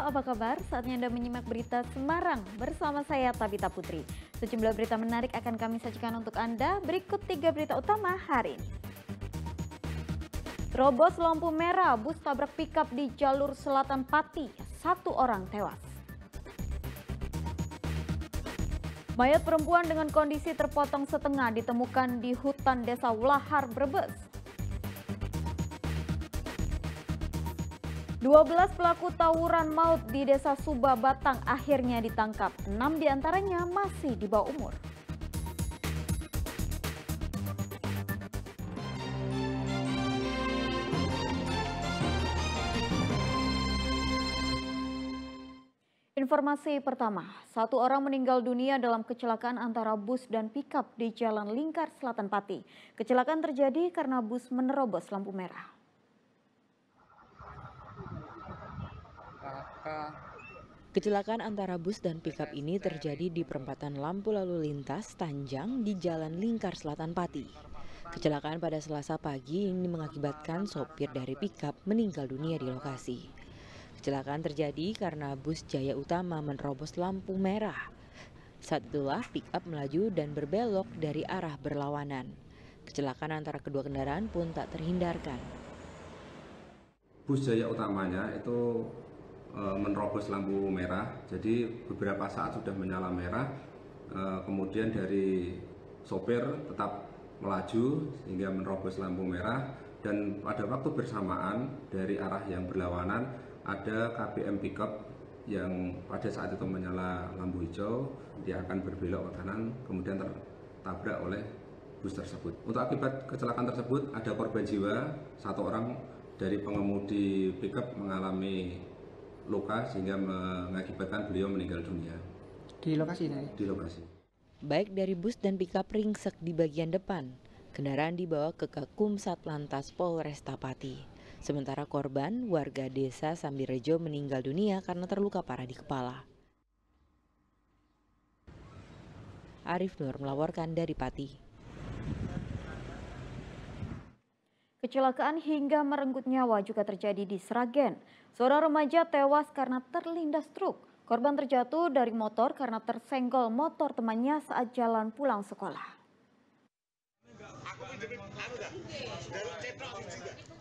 apa kabar? Saatnya Anda menyimak berita Semarang bersama saya Tabita Putri. Sejumlah berita menarik akan kami sajikan untuk Anda. Berikut 3 berita utama hari ini. Terobos lampu merah, bus tabrak pikap di jalur selatan Pati, 1 orang tewas. Mayat perempuan dengan kondisi terpotong setengah ditemukan di hutan desa Wlahar, Brebes. 12 pelaku tawuran maut di desa Suba, Batang akhirnya ditangkap. 6 diantaranya masih di bawah umur. Informasi pertama, 1 orang meninggal dunia dalam kecelakaan antara bus dan pikap di Jalan Lingkar Selatan Pati. Kecelakaan terjadi karena bus menerobos lampu merah. Kecelakaan antara bus dan pikap ini terjadi di perempatan lampu lalu lintas Tanjang di Jalan Lingkar Selatan Pati. Kecelakaan pada Selasa pagi ini mengakibatkan sopir dari pikap meninggal dunia di lokasi. Kecelakaan terjadi karena bus Jaya Utama menerobos lampu merah. Saat itulah pikap melaju dan berbelok dari arah berlawanan. Kecelakaan antara kedua kendaraan pun tak terhindarkan. Bus Jaya Utamanya itu menerobos lampu merah, jadi beberapa saat sudah menyala merah, kemudian dari sopir tetap melaju sehingga menerobos lampu merah, dan pada waktu bersamaan dari arah yang berlawanan ada KBM pickup yang pada saat itu menyala lampu hijau, dia akan berbelok ke kanan kemudian tertabrak oleh bus tersebut. Untuk akibat kecelakaan tersebut ada korban jiwa, 1 orang dari pengemudi pickup mengalami luka sehingga mengakibatkan beliau meninggal dunia. Di lokasi? Di lokasi. Baik dari bus dan pikap ringsek di bagian depan. Kendaraan dibawa ke Gakum Satlantas Polresta Pati. Sementara korban, warga desa Sambirejo meninggal dunia karena terluka parah di kepala. Arif Nur melaporkan dari Pati. Kecelakaan hingga merenggut nyawa juga terjadi di Sragen. Seorang remaja tewas karena terlindas truk. Korban terjatuh dari motor karena tersenggol motor temannya saat jalan pulang sekolah.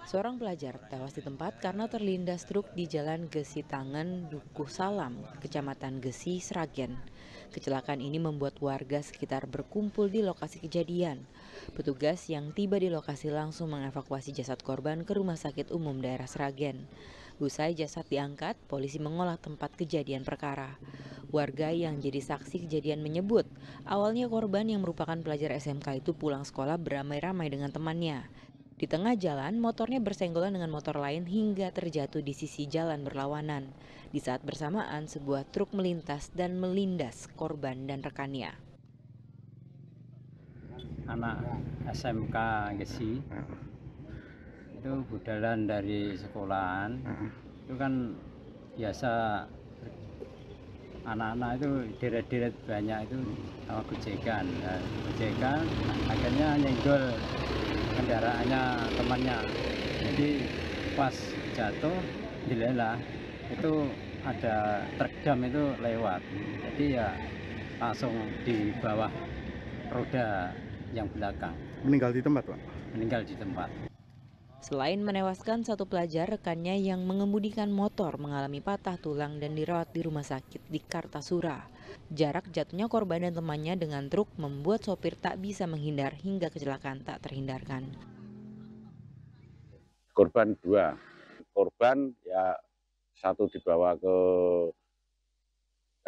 Seorang pelajar tewas di tempat karena terlindas truk di Jalan Gesi Tangen, Dukuh Salam, Kecamatan Gesi, Sragen. Kecelakaan ini membuat warga sekitar berkumpul di lokasi kejadian. Petugas yang tiba di lokasi langsung mengevakuasi jasad korban ke Rumah Sakit Umum Daerah Sragen. Usai jasad diangkat, polisi mengolah tempat kejadian perkara. Warga yang jadi saksi kejadian menyebut, awalnya korban yang merupakan pelajar SMK itu pulang sekolah beramai-ramai dengan temannya. Di tengah jalan, motornya bersenggolan dengan motor lain hingga terjatuh di sisi jalan berlawanan. Di saat bersamaan, sebuah truk melintas dan melindas korban dan rekannya. Anak SMK Gesi itu budalan dari sekolahan, itu kan biasa anak-anak itu deret-deret banyak itu sama gojekan. Gojekan akhirnya nyenggol kendaraannya temannya. Jadi pas jatuh dilelah itu ada truk dam itu lewat. Jadi ya langsung di bawah roda yang belakang. Meninggal di tempat, Pak? Meninggal di tempat. Selain menewaskan 1 pelajar, rekannya yang mengemudikan motor mengalami patah tulang dan dirawat di rumah sakit di Kartasura. Jarak jatuhnya korban dan temannya dengan truk membuat sopir tak bisa menghindar hingga kecelakaan tak terhindarkan. Korban 2. Korban ya 1 dibawa ke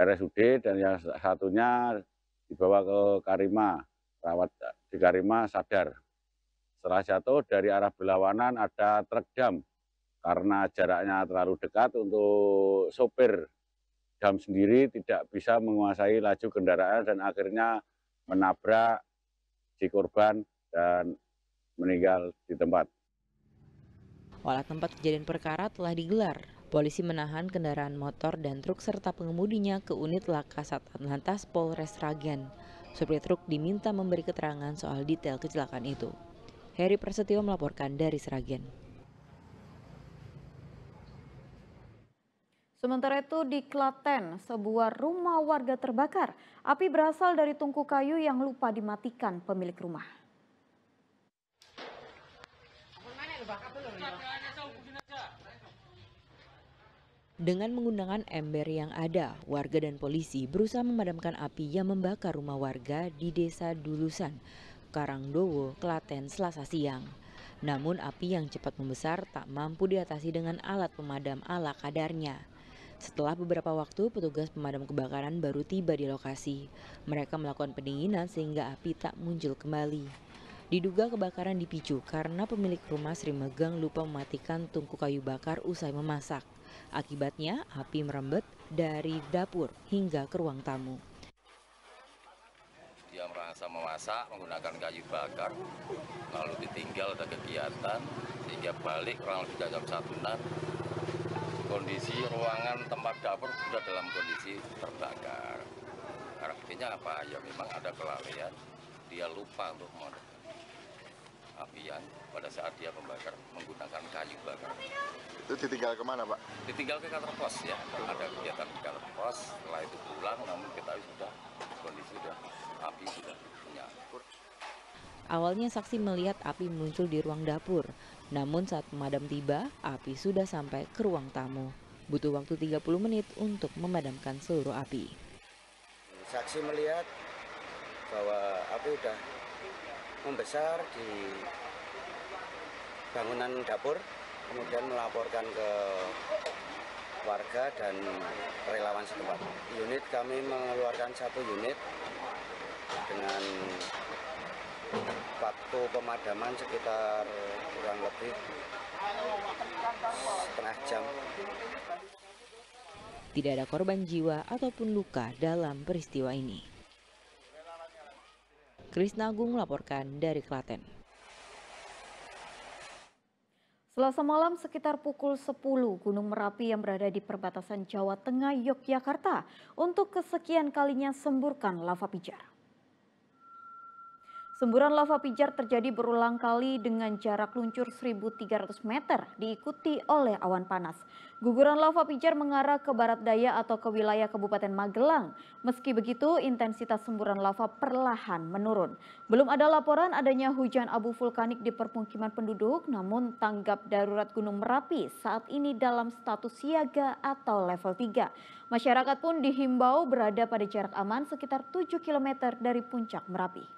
RSUD dan yang satunya dibawa ke Karima. Rawat di Karima sadar. Setelah jatuh dari arah berlawanan ada truk dam. Karena jaraknya terlalu dekat untuk sopir dam sendiri tidak bisa menguasai laju kendaraan dan akhirnya menabrak si korban dan meninggal di tempat. Olah tempat kejadian perkara telah digelar. Polisi menahan kendaraan motor dan truk serta pengemudinya ke unit Laka Satlantas Polres Sragen. Supir truk diminta memberi keterangan soal detail kecelakaan itu. Heri Prasetyo melaporkan dari Sragen. Sementara itu di Klaten, sebuah rumah warga terbakar. Api berasal dari tungku kayu yang lupa dimatikan pemilik rumah. Dengan menggunakan ember yang ada, warga dan polisi berusaha memadamkan api yang membakar rumah warga di Desa Dulusan, Karangdowo, Klaten, Selasa siang. Namun api yang cepat membesar tak mampu diatasi dengan alat pemadam ala kadarnya. Setelah beberapa waktu, petugas pemadam kebakaran baru tiba di lokasi. Mereka melakukan pendinginan sehingga api tak muncul kembali. Diduga kebakaran dipicu karena pemilik rumah Sri Megang lupa mematikan tungku kayu bakar usai memasak. Akibatnya, api merembet dari dapur hingga ke ruang tamu. Dia merasa memasak menggunakan kayu bakar, lalu ditinggal ada kegiatan, sehingga balik kurang lebih jam 1-an. Kondisi ruangan tempat dapur sudah dalam kondisi terbakar. Artinya apa? Ya memang ada kelalaian, dia lupa untuk memadamkan apian pada saat dia membakar menggunakan kayu bakar. Itu ditinggal kemana, Pak? Ditinggal ke kantor pos ya, ada kegiatan di kantor pos, setelah itu pulang, namun kita sudah kondisi sudah api sudah menyala. Awalnya saksi melihat api muncul di ruang dapur, namun saat pemadam tiba, api sudah sampai ke ruang tamu. Butuh waktu 30 menit untuk memadamkan seluruh api. Saksi melihat bahwa api sudah membesar di bangunan dapur, kemudian melaporkan ke warga dan relawan setempat. Unit kami mengeluarkan 1 unit dengan waktu pemadaman sekitar kurang lebih setengah jam. Tidak ada korban jiwa ataupun luka dalam peristiwa ini. Krisna Agung melaporkan dari Klaten. Selasa malam sekitar pukul 10, Gunung Merapi yang berada di perbatasan Jawa Tengah Yogyakarta untuk kesekian kalinya semburkan lava pijar. Semburan lava pijar terjadi berulang kali dengan jarak luncur 1.300 meter diikuti oleh awan panas. Guguran lava pijar mengarah ke barat daya atau ke wilayah Kabupaten Magelang. Meski begitu, intensitas semburan lava perlahan menurun. Belum ada laporan adanya hujan abu vulkanik di permukiman penduduk, namun tanggap darurat Gunung Merapi saat ini dalam status siaga atau level 3. Masyarakat pun dihimbau berada pada jarak aman sekitar 7 km dari puncak Merapi.